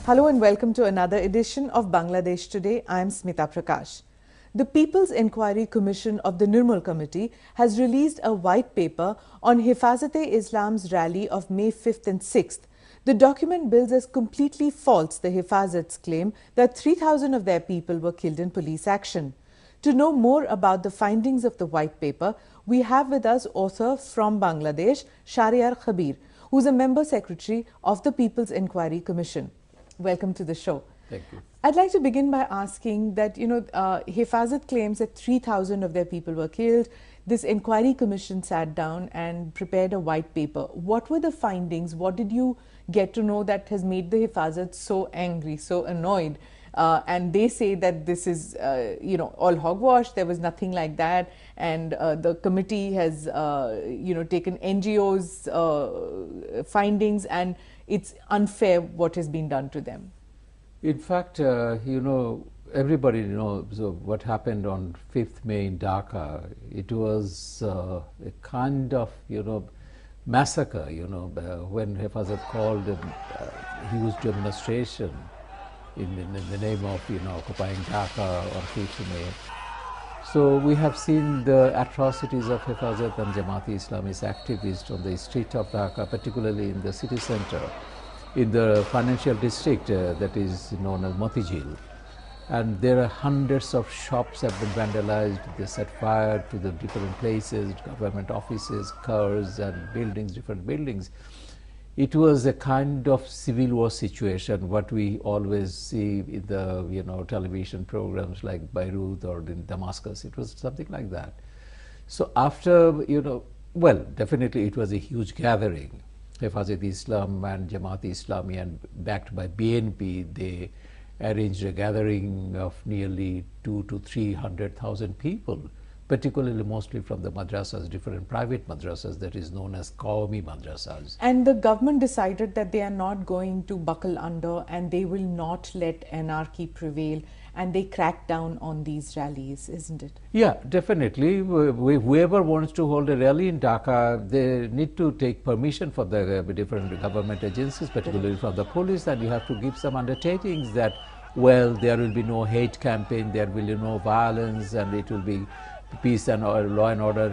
Hello and welcome to another edition of Bangladesh Today. I am Smita Prakash. The People's Inquiry Commission of the Nirmul Committee has released a white paper on Hefazat-e-Islam's rally of May 5th and 6th. The document bills as completely false the Hefazats' claim that 3,000 of their people were killed in police action. To know more about the findings of the white paper, we have with us author from Bangladesh, Shahriar Kabir, who is a member secretary of the People's Inquiry Commission. Welcome to the show. Thank you. I'd like to begin by asking that, Hefazat claims that 3,000 of their people were killed. This inquiry commission sat down and prepared a white paper. What were the findings? What did you get to know that has made the Hefazat so angry, so annoyed? And they say that this is, all hogwash. There was nothing like that. And the committee has, taken NGOs' findings, and it's unfair what has been done to them. In fact, everybody knows what happened on 5th May in Dhaka. It was a kind of, massacre, when Hefazat called a huge demonstration in the name of, occupying Dhaka on 5th May. So we have seen the atrocities of Hefazat and Jamaat-e-Islamist activists on the street of Dhaka, particularly in the city center, in the financial district that is known as Motijil. And there are hundreds of shops have been vandalized. They set fire to the different places, government offices, cars and buildings, different buildings. It was a kind of civil war situation, what we always see in the television programs like Beirut or in Damascus. It was something like that. So after, definitely it was a huge gathering. Hefazat-e-Islam and Jamaat-e-Islami, and backed by BNP, they arranged a gathering of nearly 200,000 to 300,000 people, particularly mostly from the madrasas, different private madrasas, that is known as Qawmi madrasas. And the government decided that they are not going to buckle under and they will not let anarchy prevail, and they cracked down on these rallies, isn't it? Yeah, definitely. Whoever wants to hold a rally in Dhaka, they need to take permission from the different government agencies, particularly from the police, and you have to give some undertakings that, well, there will be no hate campaign, there will be no violence, and it will be peace and law and order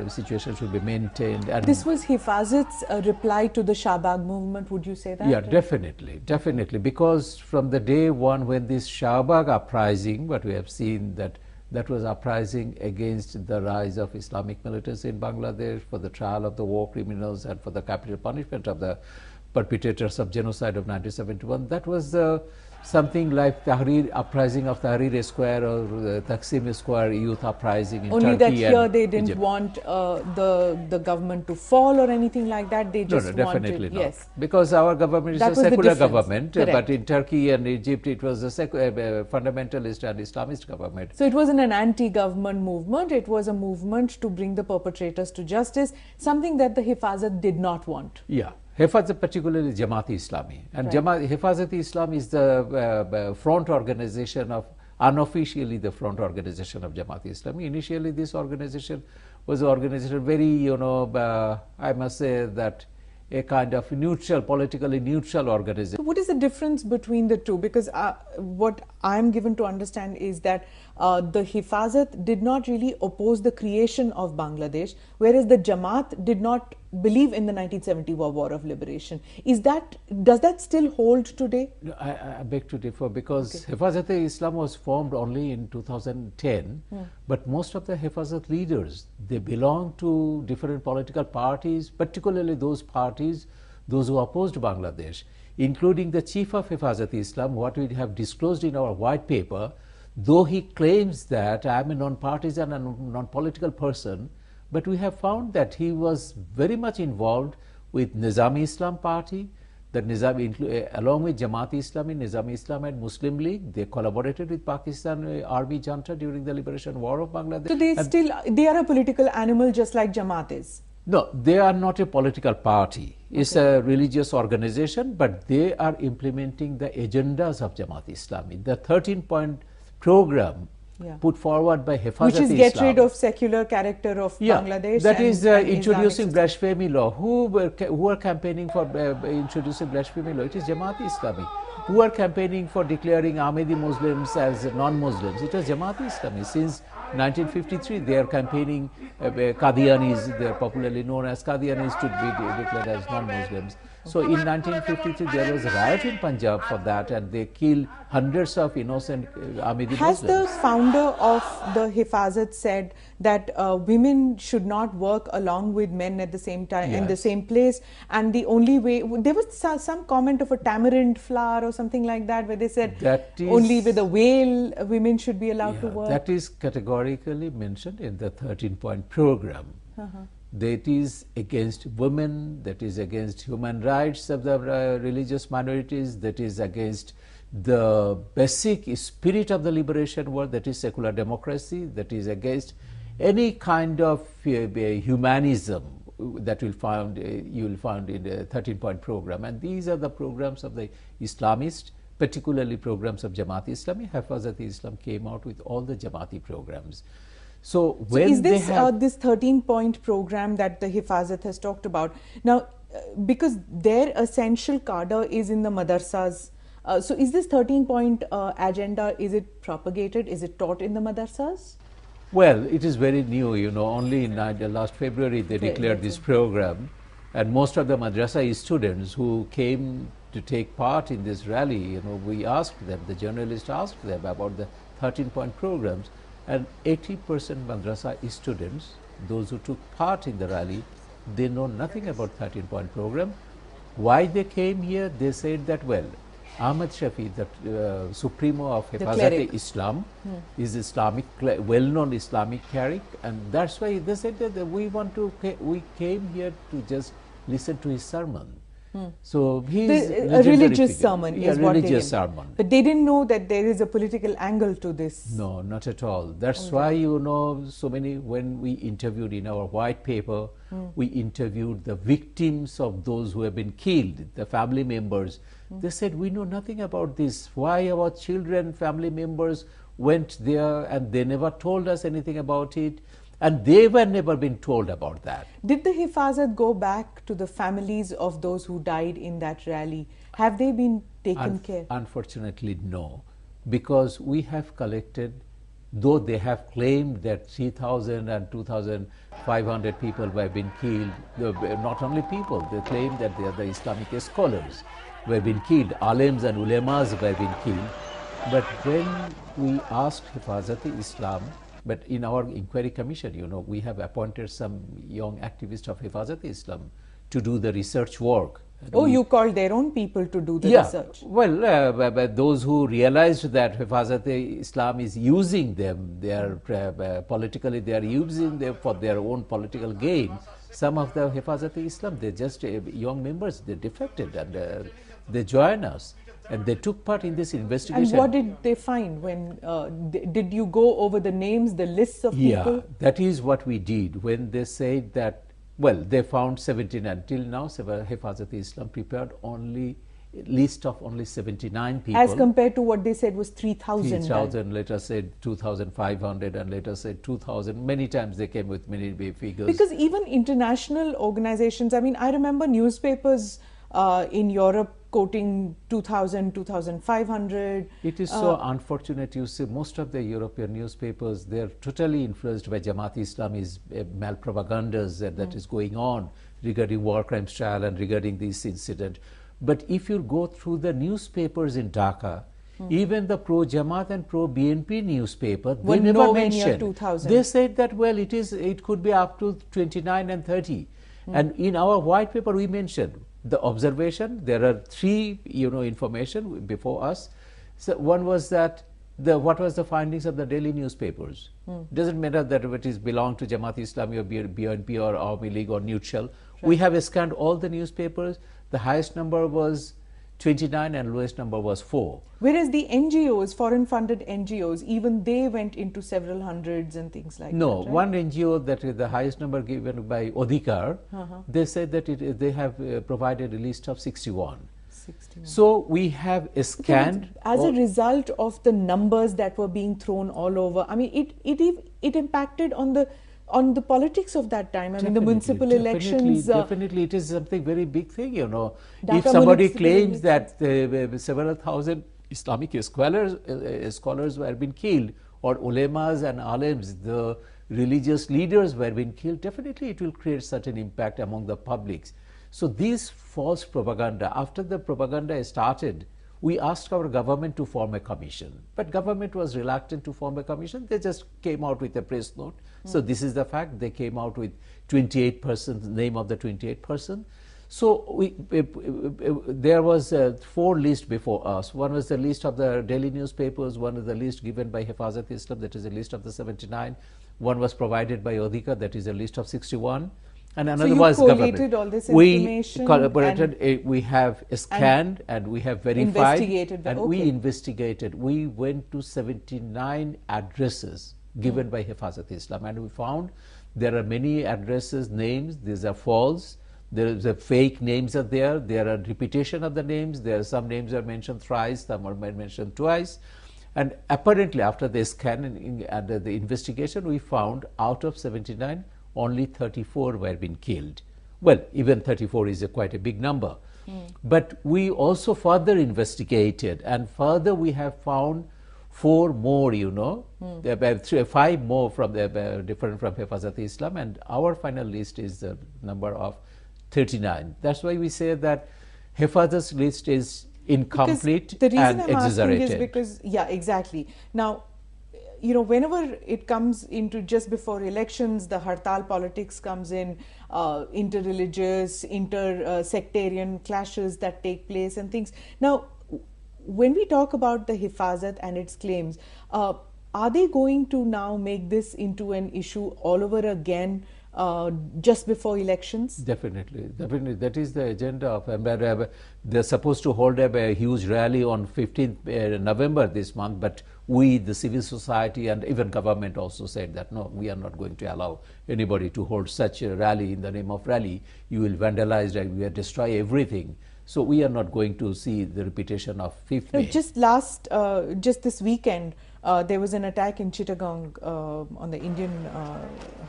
situation should be maintained. And this was Hefazat's reply to the Shahbag movement, would you say that? Yeah, definitely, because from the day one when this Shahbag uprising, what we have seen, that was uprising against the rise of Islamic militants in Bangladesh, for the trial of the war criminals and for the capital punishment of the perpetrators of genocide of 1971. That was something like Tahrir uprising of Tahrir Square or Taksim Square youth uprising in Only Turkey. Only that here they didn't Egypt. want the government to fall or anything like that. They just definitely wanted, not. Yes. Because our government is a secular government, Correct. But in Turkey and Egypt it was a fundamentalist and Islamist government. So it wasn't an anti-government movement, it was a movement to bring the perpetrators to justice, something that the Hefazat did not want. Yeah. Hefazat, particularly Jamaat-e-Islami, and right. Hefazat-e-Islam is the front organization of, unofficially the front organization of Jamaat-e-Islami. Initially this organization was an organization very, I must say that a kind of neutral, politically neutral organization. So what is the difference between the two? Because what I'm given to understand is that the Hefazat did not really oppose the creation of Bangladesh, whereas the Jamaat did not believe in the 1970 war of liberation. Does that still hold today? I beg to differ, because Hefazat-e-Islam was formed only in 2010, but most of the Hefazat leaders, they belong to different political parties, particularly those parties, those who opposed Bangladesh, including the chief of Hefazat-e-Islam, what we have disclosed in our white paper. Though he claims that I am a non-partisan and non-political person, but we have found that he was very much involved with Nizam-e-Islam party, that along with Jamaat-e-Islami, Nizam-e-Islam and Muslim League, they collaborated with Pakistan Army junta during the liberation war of Bangladesh. So they are a political animal just like Jamaat is? No, they are not a political party. It's a religious organization, but they are implementing the agendas of Jamaat-e-Islami. The 13-point program put forward by Hefazat which is Islam. get rid of secular character of Bangladesh. That and, is and introducing blasphemy law. Who are campaigning for introducing blasphemy law? It is Jamaat-e-Islami. Who are campaigning for declaring Ahmadi Muslims as non-Muslims? It was Jamaat-e-Islami. Since 1953, they are campaigning Qadianis, they are popularly known as Qadianis, to be declared as non-Muslims. So in 1953, there was a riot in Punjab for that, and they killed hundreds of innocent Ahmadi Muslims. Has the founder of the Hefazat said that women should not work along with men at the same time, in the same place, and the only way, there was some comment of a tamarind flower or something like that, where they said that only with a veil women should be allowed to work? That is categorically mentioned in the 13-point program. That is against women, that is against human rights of the religious minorities, that is against the basic spirit of the liberation war, that is secular democracy, that is against any kind of humanism that you will find in the 13-point program. And these are the programs of the Islamists, particularly programs of Jamaat-e-Islami. Hefazat-e-Islam came out with all the Jamaati programs. So is this this 13-point program that the Hefazat has talked about now, because their essential cadre is in the Madarsas, so is this 13-point agenda, is it propagated, is it taught in the Madarsas? Well, it is very new, you know, only in last February they declared this program, and most of the Madrasa students who came to take part in this rally, you know, we asked them, the journalist asked them about the 13-point programs, and 80% Madrasa students, those who took part in the rally, they know nothing about 13-point program. Why they came here? They said that, well, Ahmad Shafi, the Supremo of Hefazat-e-Islam, is Islamic, well-known Islamic cleric, and that's why they said that we came here to just listen to his sermon. So he's a religious sermon, is what religious sermon. But they didn't know that there is a political angle to this. No, not at all. That's why, you know, so many, when we interviewed in our white paper, we interviewed the victims of those who have been killed, the family members. They said, we know nothing about this. Why our children, family members went there and they never told us anything about it? And they were never been told about that. Did the Hefazat go back to the families of those who died in that rally? Have they been taken care? Unfortunately, no. Because we have collected, though they have claimed that 3,000 and 2,500 people have been killed, not only people, they claim that they are the Islamic scholars who have been killed, alems and ulemas who have been killed. But when we asked Hefazat-e-Islam, but in our inquiry commission, you know, we have appointed some young activists of Hefazat-e-Islam to do the research work. Oh, you called their own people to do the research? Well, those who realized that Hefazat-e-Islam is using them, they are politically, they are using them for their own political gain. Some of the Hefazat-e-Islam, they're just young members, they defected and they joined us. And they took part in this investigation. And what did they find when, did you go over the names, the lists of people? Yeah, that is what we did. When they said that, well, they found 17, until now, Hefazat-e-Islam prepared only a list of only 79 people. As compared to what they said was 3,000. 3,000, later said 2,500, and later said 2,000. Many times they came with many figures. Because even international organizations, I mean, I remember newspapers in Europe quoting 2,000, 2,500. It is so unfortunate. You see, most of the European newspapers, they are totally influenced by Jamaat-e-Islam is mal-propagandas that is going on regarding war crimes trial and regarding this incident. But if you go through the newspapers in Dhaka, even the pro-Jamaat and pro-BNP newspaper, they never mentioned. They said that, well, it could be up to 29 and 30. And in our white paper, we mentioned the observation. There are three, information before us. So one was that what was the findings of the daily newspapers. Doesn't matter that it is belong to Jamaat-e-Islami or BNP or Awami League or neutral. Right. We have scanned all the newspapers. The highest number was 29 and lowest number was 4. Whereas the NGOs, foreign funded NGOs, even they went into several hundreds and things like that. No, right? one NGO that is the highest number given by Odhikar, they said that they have provided a list of 61. 61. So we have scanned. As a result of the numbers that were being thrown all over, I mean, it impacted on the politics of that time. I mean, the municipal elections. Definitely, it is something very big thing, you know. If Dhaka somebody municipal claims elections. that several thousand Islamic scholars were being killed, or ulemas and alems, the religious leaders were being killed, definitely it will create such an impact among the publics. So this false propaganda, after the propaganda started, we asked our government to form a commission, but government was reluctant to form a commission. They just came out with a press note. So this is the fact. They came out with 28 persons, name of the 28 person. So there was 4 lists before us. One was the list of the daily newspapers, one is the list given by Hefazat Islam, that is a list of the 79. One was provided by Odhika, that is a list of 61. And another was government. All this information. We collaborated, we have scanned and we have verified. We investigated. We went to 79 addresses given by Hefazat Islam, and we found there are many addresses, names, these are false. There is a fake names are there. There are repetition of the names. There are some names are mentioned thrice, some are mentioned twice. And apparently after the scanning and the investigation, we found out of 79, only 34 were being killed. Well, even 34 is quite a big number. But we also further investigated, and further we have found 4 more, you know, 5 more from the different from Hefazat Islam, and our final list is the number of 39. That's why we say that Hefazat's list is incomplete the reason and I'm exaggerated. Asking is because, yeah, exactly. Now, you know, whenever it comes into just before elections, the hartal politics comes in, inter-religious, inter-sectarian clashes that take place and things. Now, when we talk about the Hefazat and its claims, are they going to now make this into an issue all over again just before elections? Definitely. That is the agenda of they're supposed to hold up a huge rally on 15th November this month, but we, the civil society and even government also said that no, we are not going to allow anybody to hold such a rally in the name of rally. You will vandalize and we will destroy everything. So we are not going to see the repetition of 5th May. Just this weekend, there was an attack in Chittagong on the Indian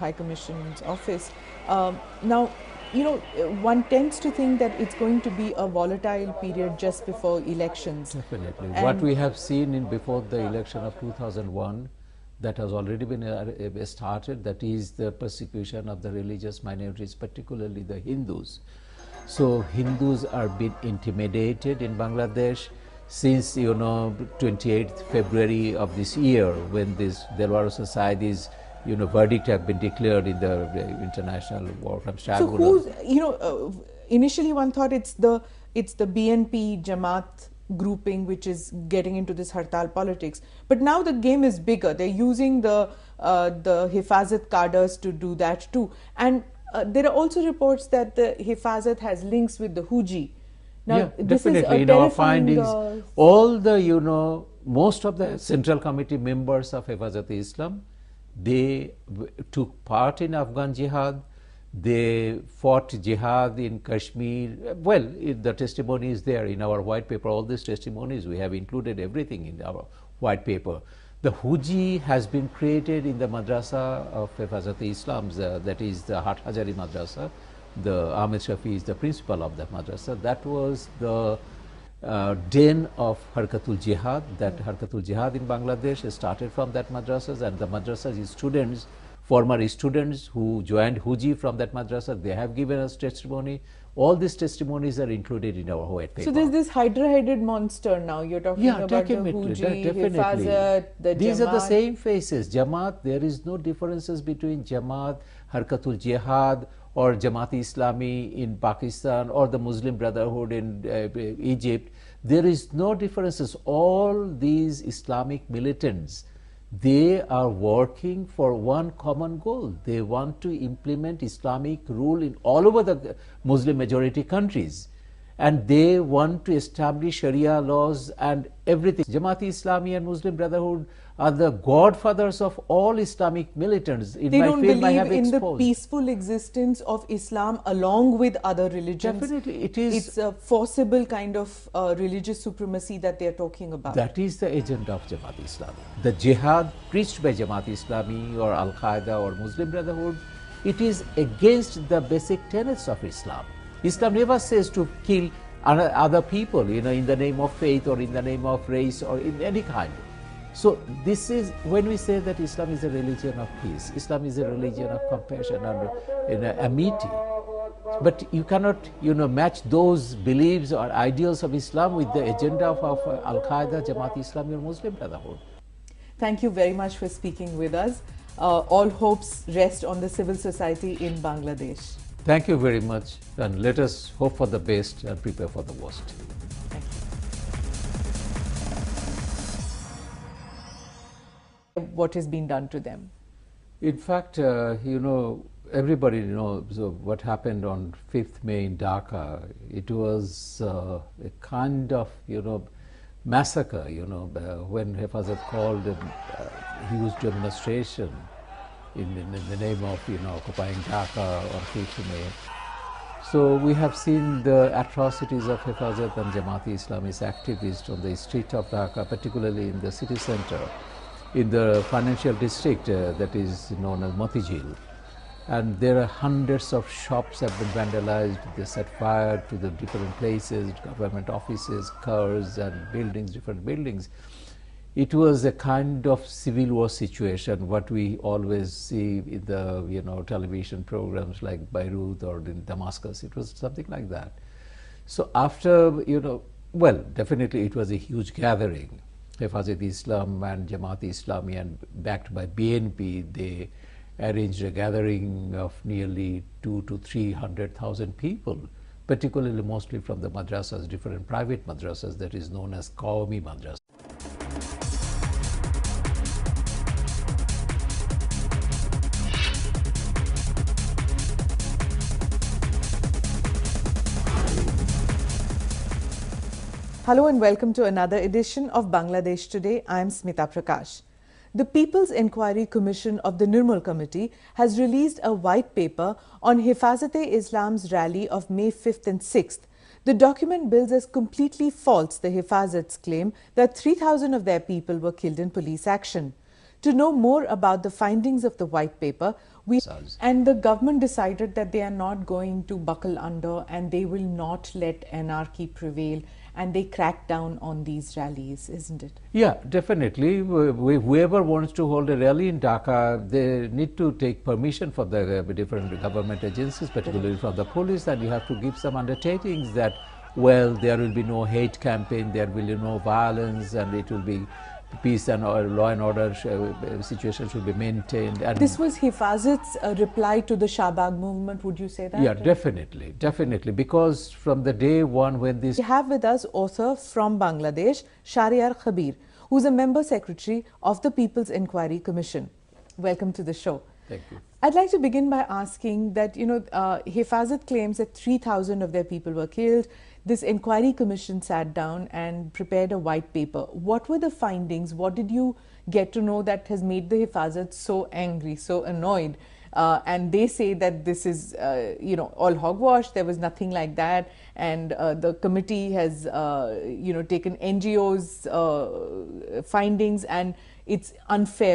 High Commission's office. Now, you know, one tends to think that it's going to be a volatile period just before elections. Definitely. What we have seen before the election of 2001, that has already been started, that is the persecution of the religious minorities, particularly the Hindus. So Hindus are being intimidated in Bangladesh since, you know, 28th February of this year, when this Delwar Society's, you know, verdict have been declared in the international war from Shahriar. So who's, you know, initially one thought it's the BNP Jamaat grouping which is getting into this hartal politics, but now the game is bigger. They're using the Hefazat cadres to do that too, and there are also reports that the Hefazat has links with the Huji. Now, yeah, this definitely. is in our findings, all the, you know, most of the Central Committee members of Hefazat Islam, they took part in Afghan jihad. They fought jihad in Kashmir. Well, the testimony is there in our white paper. All these testimonies, we have included everything in our white paper. The Huji has been created in the Madarsa of Hefazat Islam, that is the Hathazari Madarsa. The Ahmed Shafi is the principal of the Madarsa. That was the den of Harkatul Jihad. That Harkatul Jihad in Bangladesh started from that madrasas, and the madrasa's students, former students who joined Huji from that madrasa, they have given us testimony. All these testimonies are included in our white paper. So there's this hydra-headed monster now. You're talking about the Huji, Hefazat, the These Jamaat. are the same faces. Jamaat, there is no differences between Jamaat, Harkatul Jihad, or Jamaat Islami in Pakistan, or the Muslim Brotherhood in Egypt. There is no differences. All these Islamic militants, they are working for one common goal. They want to implement Islamic rule in all over the Muslim majority countries. and they want to establish Sharia laws and everything. Jamaat-e-Islami and Muslim Brotherhood are the godfathers of all Islamic militants. In they my don't film, I believe have in the exposed. peaceful existence of Islam along with other religions. Definitely, it is. It's a forcible kind of religious supremacy that they're talking about. That is the agenda of Jamaat-e-Islami. The jihad preached by Jamaat-e-Islami or Al-Qaeda or Muslim Brotherhood, it is against the basic tenets of Islam. Islam never says to kill other people, in the name of faith or in the name of race or in any kind. So this is when we say that Islam is a religion of peace, Islam is a religion of compassion and amity. But you cannot, match those beliefs or ideals of Islam with the agenda of Al-Qaeda, Jamaat-e-Islami or Muslim Brotherhood. Thank you very much for speaking with us. All hopes rest on the civil society in Bangladesh. Thank you very much, and let us hope for the best and prepare for the worst. Thank you. What has been done to them? In fact, everybody knows what happened on 5th May in Dhaka. It was a kind of, massacre, when Hefazat called a huge demonstration in the name of, occupying Dhaka on 5th May. So we have seen the atrocities of Hefazat and Jamaat-e-Islami's activists on the street of Dhaka, particularly in the city center, in the financial district that is known as Motijil. And there are hundreds of shops have been vandalized. They set fire to the different places, government offices, cars and buildings, different buildings. It was a kind of civil war situation, what we always see in the television programs like Beirut or in Damascus. It was something like that. So after, well, definitely it was a huge gathering. Hefazat-e-Islam and Jamaat-e-Islami and backed by BNP, they arranged a gathering of nearly 200,000 to 300,000 people, particularly mostly from the madrasas, different private madrasas that is known as Qawmi Madrasa. Hello and welcome to another edition of Bangladesh Today. I am Smita Prakash. The People's Inquiry Commission of the Nirmul Committee has released a white paper on Hefazat-e-Islam's rally of May 5th and 6th. The document bills as completely false the Hefazats' claim that 3,000 of their people were killed in police action. To know more about the findings of the white paper, and the government decided that they are not going to buckle under and they will not let anarchy prevail, and they crack down on these rallies, isn't it? Yeah, definitely. Whoever wants to hold a rally in Dhaka, they need to take permission from the different government agencies, particularly from the police, and you have to give some undertakings that, well, there will be no hate campaign, there will be no violence, and it will be peace and law and order situation should be maintained. And this was Hefazat's reply to the Shahbag movement, would you say that? Yeah, definitely, because from the day one when this... We have with us author from Bangladesh, Shahriar Kabir, who's a member secretary of the People's Inquiry Commission. Welcome to the show. Thank you. I'd like to begin by asking that, Hefazat claims that 3,000 of their people were killed. This inquiry commission sat down and prepared a white paper. What were the findings? What did you get to know that has made the Hefazat so angry, so annoyed? And they say that this is, all hogwash. There was nothing like that. And the committee has, taken NGOs' findings, and it's unfair.